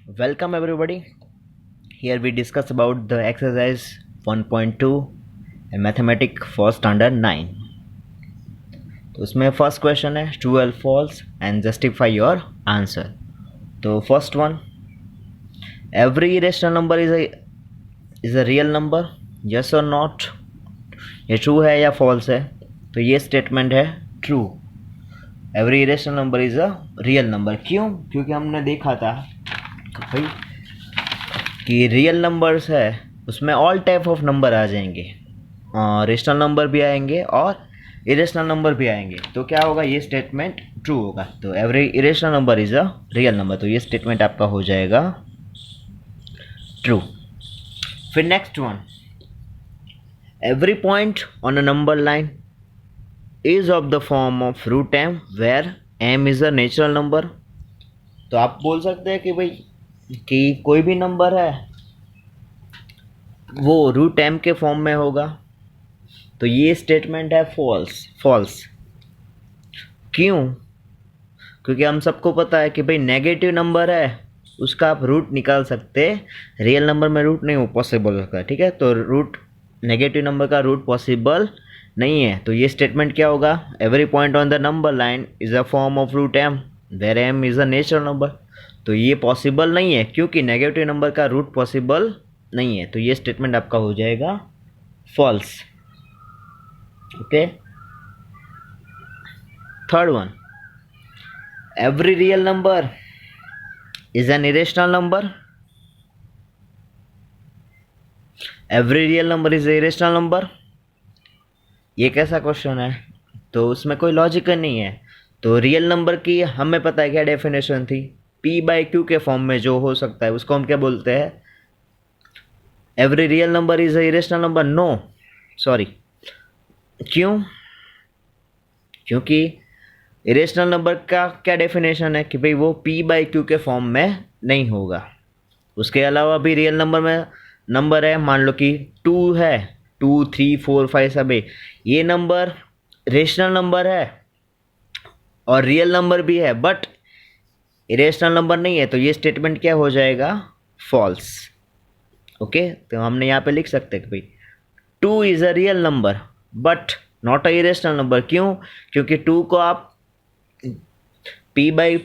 Welcome everybody. Here we discuss about the exercise 1.2 and mathematics for standard 9. तो उसमें first question है true और false and justify your answer. तो first one, every irrational number is a real number, yes और not. ये true है या false है? तो ये स्टेटमेंट है true. Every irrational number is a real number. क्यों? क्योंकि हमने देखा था भाई कि रियल नंबर्स है उसमें ऑल टाइप ऑफ नंबर आ जाएंगे, रेशनल नंबर भी आएंगे और इरेशनल नंबर भी आएंगे. तो क्या होगा? ये स्टेटमेंट ट्रू होगा. तो every irrational number is a real number. तो ये स्टेटमेंट आपका हो जाएगा ट्रू. फिर next one, every point on a number line is of the form of root M where M is a natural number. तो आप बोल सकते हैं कि भाई कि कोई भी नंबर है वो रूट एम के फॉर्म में होगा. तो ये स्टेटमेंट है फॉल्स. क्यों? क्योंकि हम सबको पता है कि भाई नेगेटिव नंबर है उसका आप रूट निकाल सकते हैं, रियल नंबर में रूट नहीं हो पॉसिबल होगा. ठीक है, तो रूट नेगेटिव नंबर का रूट पॉसिबल नहीं है. तो ये स्टेटमेंट क्या होगा? Every point on the number line is a form of root M where M is a natural number. तो ये पॉसिबल नहीं है क्योंकि नेगेटिव नंबर का रूट पॉसिबल नहीं है. तो ये स्टेटमेंट आपका हो जाएगा false. Okay. Third one, every real number is an irrational number. Every real number is irrational number. ये कैसा क्वेश्चन है? तो उसमें कोई लॉजिक नहीं है. तो रियल नंबर की हमें पता है क्या डेफिनेशन थी, पी बाई क्यू के फॉर्म में जो हो सकता है उसको हम क्या बोलते हैं? Every real number is a irrational number. No, sorry. क्यों? क्योंकि इरेशनल नंबर का क्या डेफिनेशन है कि भाई वो पी बाई क्यू के फॉर्म में नहीं होगा. उसके अलावा भी रियल नंबर में नंबर है, मान लो कि 2 है, 2, 3, 4, 5 सब है. ये नंबर रेशनल नंबर है और रियल नंबर भी है बट इरेशनल नंबर नहीं है. तो ये स्टेटमेंट क्या हो जाएगा? फॉल्स. ओके. तो हमने यहाँ पे लिख सकते हैं कि भाई 2 is a real number but not a irrational number. क्यों? क्योंकि 2 को आप पी बाई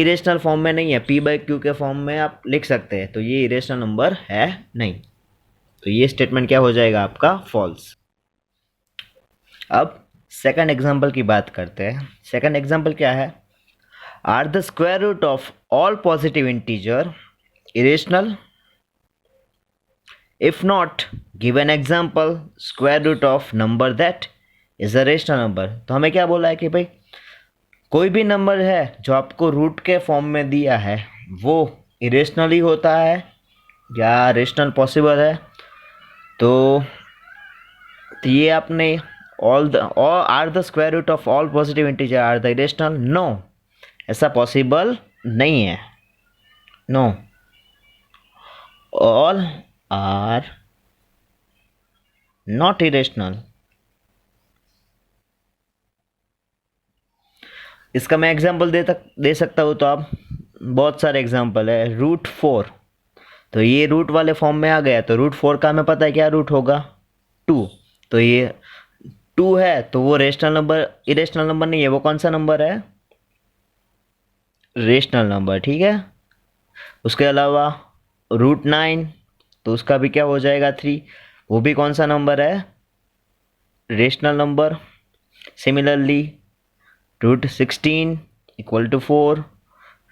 इरेशनल फॉर्म में नहीं है, पी बाई क्यू के फॉर्म में आप लिख सकते हैं. तो ये इरेशनल नंबर है नहीं. तो ये स्टेटमेंट क्या हो जाएगा आपका? फॉल्स. अब सेकंड एग्जांपल की बात करते हैं. सेकंड एग्जांपल क्या है? Are the square root of all positive integer irrational? If not, give an example square root of number that is a rational number. तो हमें क्या बोला है कि भाई कोई भी नंबर है जो आपको रूट के फॉर्म में दिया है वो इरेशनली होता है या रेशनल पॉसिबल है. तो ये आपने all are the square root of all positive integer are the irrational? No, ऐसा पॉसिबल नहीं है. No, all are not irrational. इसका मैं एग्जांपल दे सकता हूँ. तो आप बहुत सारे एग्जांपल है. रूट 4, तो ये रूट वाले फॉर्म में आ गया. तो रूट 4 का हमें पता है क्या रूट होगा? 2. तो ये 2 है तो वो रेशनल नंबर, इरेशनल नंबर नहीं है. वो कौन सा नंबर है? Rational number. ठीक है. उसके अलावा रूट 9, तो उसका भी क्या हो जाएगा? 3. वो भी कौन सा नंबर है? Rational number. Similarly root 16 equal to 4,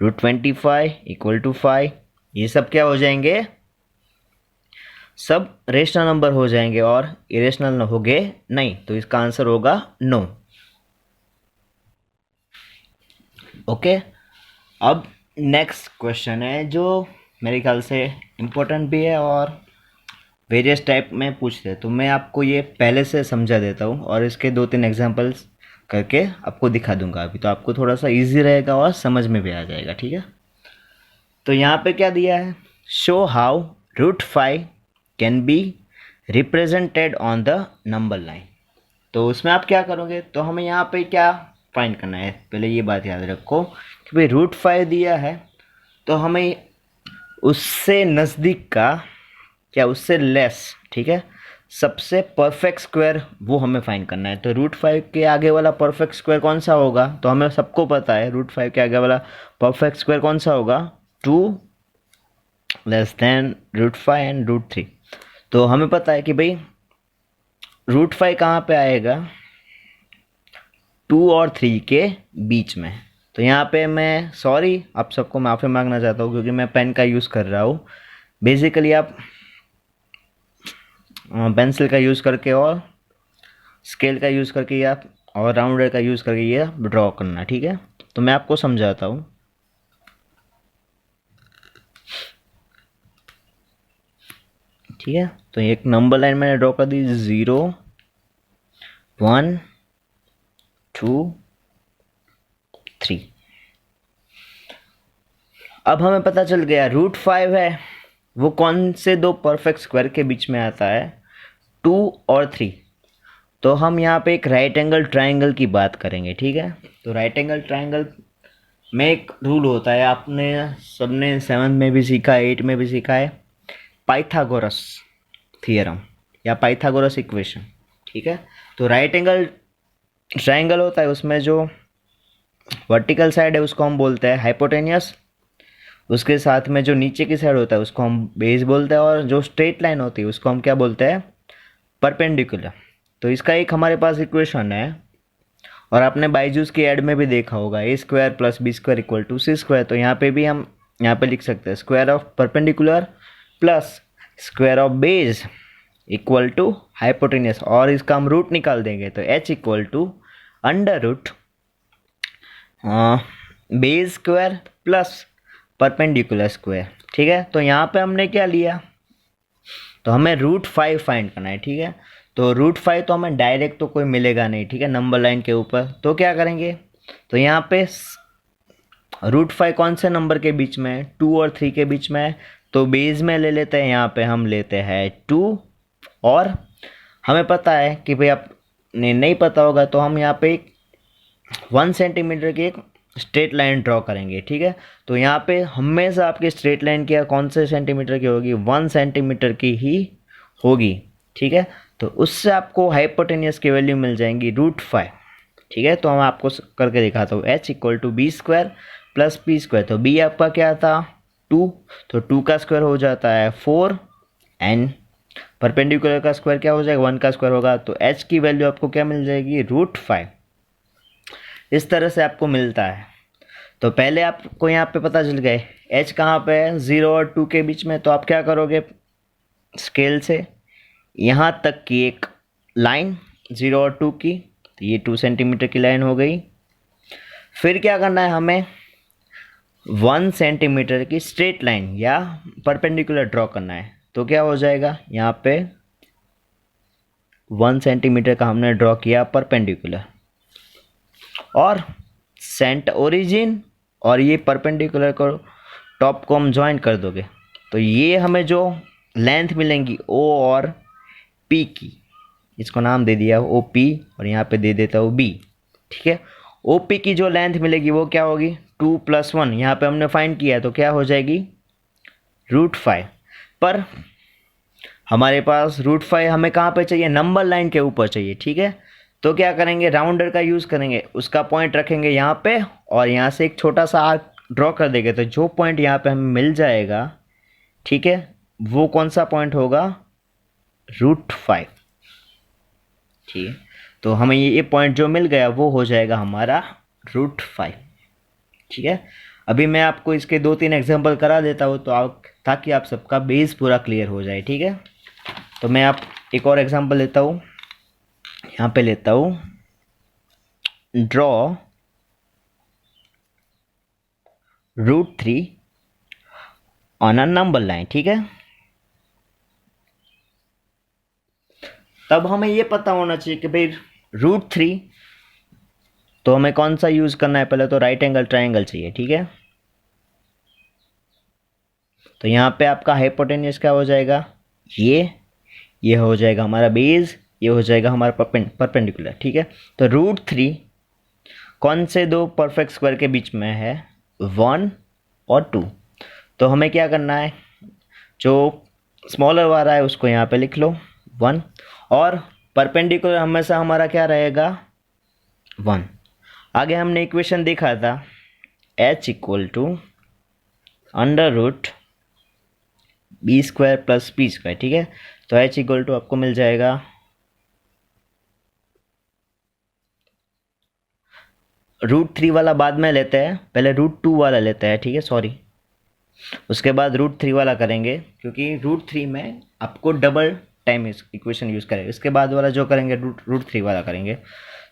root 25 equal to 5. ये सब क्या हो जाएंगे? सब रेशनल नंबर हो जाएंगे और इरेशनल हो गए नहीं. तो इसका आंसर होगा नो. ओके. अब नेक्स्ट क्वेश्चन है जो मेरे ख्याल से इम्पोर्टेंट भी है और वेरियस टाइप में पूछते हैं. तो मैं आपको ये पहले से समझा देता हूँ और इसके 2-3 एग्जांपल्स करके आपको दिखा दूंगा अभी. तो आपको थोड़ा सा इजी रहेगा और समझ में भी आ जाएगा. ठीक है. तो यहाँ पे क्या दिया है? Show how root 5 can be represented on the number line. तो उसमें आप क्या करोगे? तो हमें यहाँ पे क्या फाइंड करना है? पहले ये बात याद रखो कि भाई रूट 5 दिया है तो हमें उससे नज़दीक का क्या उससे लेस, ठीक है, सबसे परफेक्ट स्क्वायर वो हमें फाइंड करना है। तो √5 के आगे वाला परफेक्ट स्क्वायर कौन सा होगा, तो हमें सबको पता है √5 के आगे वाला परफेक्ट स्क्वायर कौन सा होगा, 2 लेस देन √5 एंड √3। तो हमें पता है कि भाई √5 कहाँ पे आएगा, 2 और 3 के बीच में। तो यहाँ पे मैं सॉरी आप सबको माफ़ी मांगना चाहता हूँ क्योंकि मैं पेन का यूज़ कर रहा हूँ। बेसिकली आप पेंसिल का यूज़ करके और स्केल का यूज़ करके या और राउंडर का यूज़ करके ये ड्रॉ करना, ठीक है। तो मैं आपको समझाता हूँ। ठीक है, तो एक नंबर लाइन मैंने ड्रॉ कर दी, 0 1 2 3। अब हमें पता चल गया √5 है वो कौन से दो परफेक्ट स्क्वायर के बीच में आता है, 2 और 3। तो हम यहाँ पे एक राइट एंगल ट्राइंगल की बात करेंगे, ठीक है। तो राइट एंगल ट्राइंगल में एक रूल होता है, आपने सबने 7th में भी सीखा है, 8 में भी सीखा है, पाइथागोरस थियरम या पाइथागोरस इक्वेशन, ठीक है। तो राइट एंगल ट्राइंगल होता है, उसमें जो वर्टिकल साइड है उसको हम बोलते हैं हाइपोटेनियस, उसके साथ में जो नीचे की साइड होता है उसको हम बेस बोलते हैं, और जो स्ट्रेट लाइन होती है उसको हम क्या बोलते हैं, परपेंडिकुलर। तो इसका एक हमारे पास इक्वेशन है, और आपने बायजूस की ऐड में भी देखा होगा, a² + b² = c²। तो यहाँ पे भी हम यहाँ पे लिख सकते हैं square of perpendicular plus square of base equal to hypotenuse, और इसका हम रूट निकाल देंगे तो h = under root base square plus perpendicular square, ठीक है। तो यहाँ पे हमने क्या लिया, तो हमें √5 फाइंड करना है, ठीक है। तो √5 तो हमें डायरेक्ट तो कोई मिलेगा नहीं, ठीक है, नंबर लाइन के ऊपर। तो क्या करेंगे, तो यहाँ पे √5 कौन से नंबर के बीच में है, 2 और 3 के बीच में है। तो बेस में ले लेते हैं, यहाँ पे हम लेते हैं 2, और हमें पता है कि भाई आपने नहीं पता होगा तो हम यहाँ पे 1 सेंटीमीटर की एक स्ट्रेट लाइन ड्रॉ करेंगे, ठीक है। तो यहाँ पे हमेशा आपकी स्ट्रेट लाइन क्या कौन से सेंटीमीटर की होगी, 1 सेंटीमीटर की ही होगी, ठीक है। तो उससे आपको हाइपोटेनियस की वैल्यू मिल जाएंगी √5, ठीक है। तो हम आपको करके दिखाता हूँ, h = b² + p²। तो b आपका क्या था, 2, तो 2 का स्क्वायर हो जाता है 4, एंड परपेंडिकुलर का स्क्वायर क्या हो जाएगा, 1 का स्क्वायर होगा। तो h की वैल्यू आपको क्या मिल जाएगी, √5। इस तरह से आपको मिलता है। तो पहले आपको यहाँ पे पता चल गए h कहाँ पे है, 0 और 2 के बीच में। तो आप क्या करोगे, स्केल से यहाँ तक की एक लाइन 0 और 2 की, तो ये 2 सेंटीमीटर की लाइन हो गई। फिर क्या करना है, हमें 1 सेंटीमीटर की स्ट्रेट लाइन या परपेंडिकुलर ड्रॉ करना है। तो क्या हो जाएगा, यहाँ पे 1 सेंटीमीटर का हमने ड्रॉ किया परपेंडिकुलर, और सेंट ओरिजिन और ये परपेंडिकुलर को टॉप को हम ज्वाइन कर दोगे, तो ये हमें जो लेंथ मिलेंगी O और P की, इसको नाम दे दिया OP और यहाँ पे दे देता हूँ B, ठीक है। OP की जो लेंथ मिलेगी वो क्या होगी, 2 + 1, यहाँ पे हमने फाइंड किया तो क्या हो जाएगी, √5। पर हमारे पास √5 हमें कहाँ पे चाहिए, नंबर लाइन के ऊपर चाहिए, ठीक है। तो क्या करेंगे, राउंडर का यूज़ करेंगे, उसका पॉइंट रखेंगे यहाँ पे, और यहाँ से एक छोटा सा आर्क ड्रॉ कर देंगे। तो जो पॉइंट यहाँ पे हमें मिल जाएगा, ठीक है, वो कौन सा पॉइंट होगा, √5, ठीक है। तो हमें ये पॉइंट जो मिल गया वो हो जाएगा हमारा √5, ठीक है। अभी मैं आपको इसके 2-3 एग्जांपल करा देता हूँ, तो ताकि आप सबका बेस पूरा क्लियर हो जाए, ठीक है। तो मैं आप एक और एग्जांपल लेता हूँ, यहाँ पे लेता हूँ, draw √3 on a number line, ठीक है। तब हमें ये पता होना चाहिए कि भाई √3 तो हमें कौन सा यूज़ करना है, पहले तो राइट एंगल ट्राइंगल चाहिए, ठीक है। तो यहाँ पे आपका हाइपोटेन्यूस क्या हो जाएगा, ये हो जाएगा हमारा बेस, ये हो जाएगा हमारा परपेंडिकुलर, ठीक है। तो √3 कौन से दो परफेक्ट स्क्वायर के बीच में है, 1 और 2। तो हमें क्या करना है, जो स्मॉलर वाला है उसको यहाँ पे लिख लो 1, और परपेंडिकुलर हमेशा हमारा क्या रहेगा 1। आगे हमने इक्वेशन देखा था h equal to under root B square plus P square, ठीक है। तो h इक्वल टू आपको मिल जाएगा √3 वाला बाद में लेते हैं, पहले √2 वाला लेते हैं, ठीक है, सॉरी, उसके बाद √3 वाला करेंगे, क्योंकि √3 में आपको डबल टाइम इक्वेशन यूज़ करेंगे, इसके बाद वाला जो करेंगे √3 वाला करेंगे।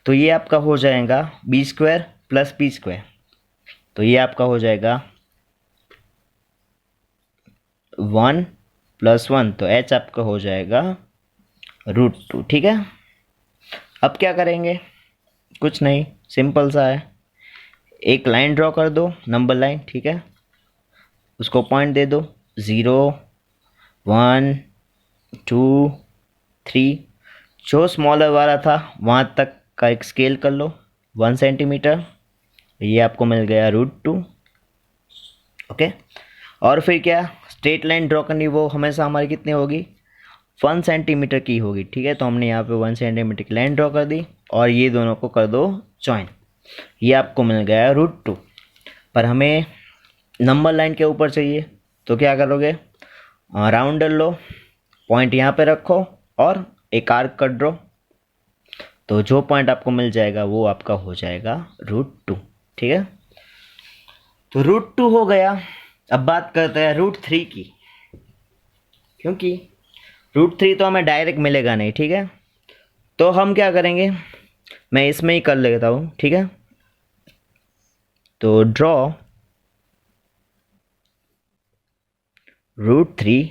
तो ये आपका हो जाएगा B square plus P square, तो ये आपका हो जाएगा 1 + 1, तो h आपका हो जाएगा √2, ठीक है। अब क्या करेंगे, कुछ नहीं, सिंपल सा है, एक लाइन ड्रॉ कर दो, नंबर लाइन, ठीक है, उसको पॉइंट दे दो 0 1 2 3, जो स्मॉलर वाला था वहाँ तक का एक स्केल कर लो 1 सेंटीमीटर, ये आपको मिल गया √2, ओके। और फिर क्या, स्ट्रेट लाइन ड्रॉ करनी, वो हमेशा हमारी कितनी होगी 1 सेंटीमीटर की होगी, ठीक है। तो हमने यहाँ पे 1 सेंटीमीटर की लाइन ड्रॉ कर दी और ये दोनों को कर दो जॉइन, ये आपको मिल गया √2। पर हमें नंबर लाइन के ऊपर चाहिए, तो क्या करोगे, राउंडर लो, पॉइंट यहाँ पे रखो और एक आर्क कर ड्रॉ, तो जो पॉइंट आपको मिल जाएगा वो आपका हो जाएगा √2, ठीक है। तो √2 हो गया। अब बात करते हैं √3 की, क्योंकि √3 तो हमें डायरेक्ट मिलेगा नहीं, ठीक है। तो हम क्या करेंगे, मैं इसमें ही कर लेता हूँ, ठीक है। तो draw √3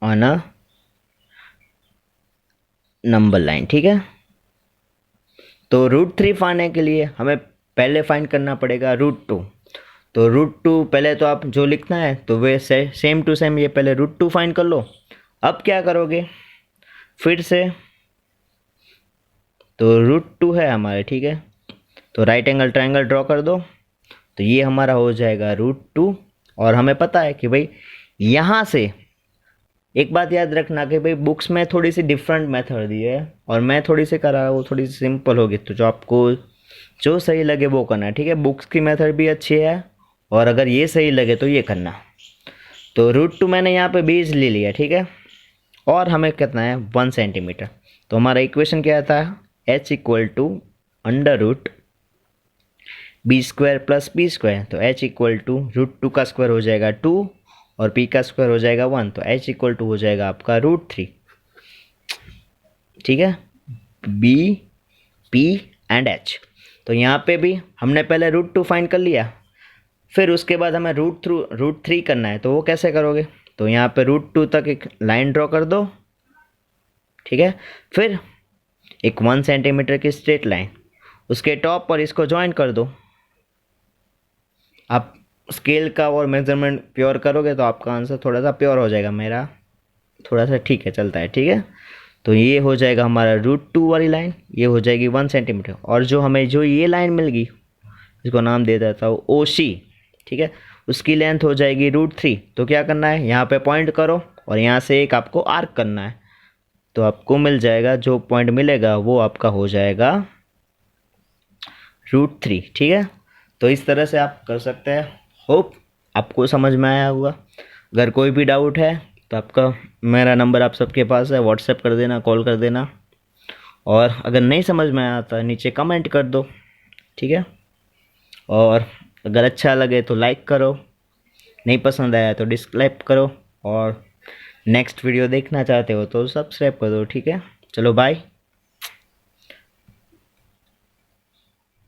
on a number line, ठीक है। तो √3 पाने के लिए हमें पहले फाइंड करना पड़ेगा √2। तो √2 पहले तो आप जो लिखना है तो वे सेम टू सेम ये पहले √2 फाइंड कर लो। अब क्या करोगे, फिर से तो √2 है हमारे, ठीक है, तो राइट एंगल ट्रायंगल ड्रॉ कर दो, तो ये हमारा हो जाएगा √2। और हमें पता है कि भाई यहाँ से एक बात याद रखना कि भाई बुक्स में थोड़ी सी डिफरेंट मेथड दी है और मैं थोड़ी सी करा वो थोड़ी सी सिंपल होगी, तो जो आपको जो सही लगे वो करना है, ठीक है। बुक्स की मेथड भी अच्छी है और अगर ये सही लगे तो ये करना। तो √2 मैंने यहाँ पे 20 ले लिया, ठीक है, और हमें कितना है 1 सेंटीमीटर। तो हमारा इक्वेशन क्या था, h equal to under root B square plus P square, तो h इक्वल टू √2 का स्क्वायर हो जाएगा 2 और p का स्क्वायर हो जाएगा 1, तो h इक्वल टू हो जाएगा आपका √3, ठीक है, b p एंड h। तो यहाँ पे भी हमने पहले √2 फाइंड कर लिया, फिर उसके बाद हमें √3 करना है, तो वो कैसे करोगे, तो यहाँ पे √2 तक एक लाइन ड्रॉ कर दो, ठीक है, फिर एक 1 सेंटीमीटर की स्ट्रेट लाइन, उसके टॉप पर इसको ज्वाइन कर दो। आप स्केल का और मेजरमेंट प्योर करोगे तो आपका आंसर थोड़ा सा प्योर हो जाएगा, मेरा थोड़ा सा ठीक है, चलता है, ठीक है। तो ये हो जाएगा हमारा √2 वाली लाइन, ये हो जाएगी 1 सेंटीमीटर, और जो हमें जो ये लाइन मिल गई इसको नाम दे देता हूँ OC, ठीक है, उसकी लेंथ हो जाएगी √3। तो क्या करना है, यहाँ पे पॉइंट करो और यहाँ से एक आपको आर्क करना है, तो आपको मिल जाएगा, जो पॉइंट मिलेगा वो आपका हो जाएगा √3, ठीक है। तो इस तरह से आप कर सकते हैं। होप आपको समझ में आया होगा। अगर कोई भी डाउट है तो आपका मेरा नंबर आप सबके पास है, व्हाट्सएप कर देना, कॉल कर देना, और अगर नहीं समझ में आया तो नीचे कमेंट कर दो, ठीक है। और अगर अच्छा लगे तो लाइक करो, नहीं पसंद आया तो डिसलाइक करो, और नेक्स्ट वीडियो देखना चाहते हो तो सब्सक्राइब कर दो, ठीक है। चलो बाय।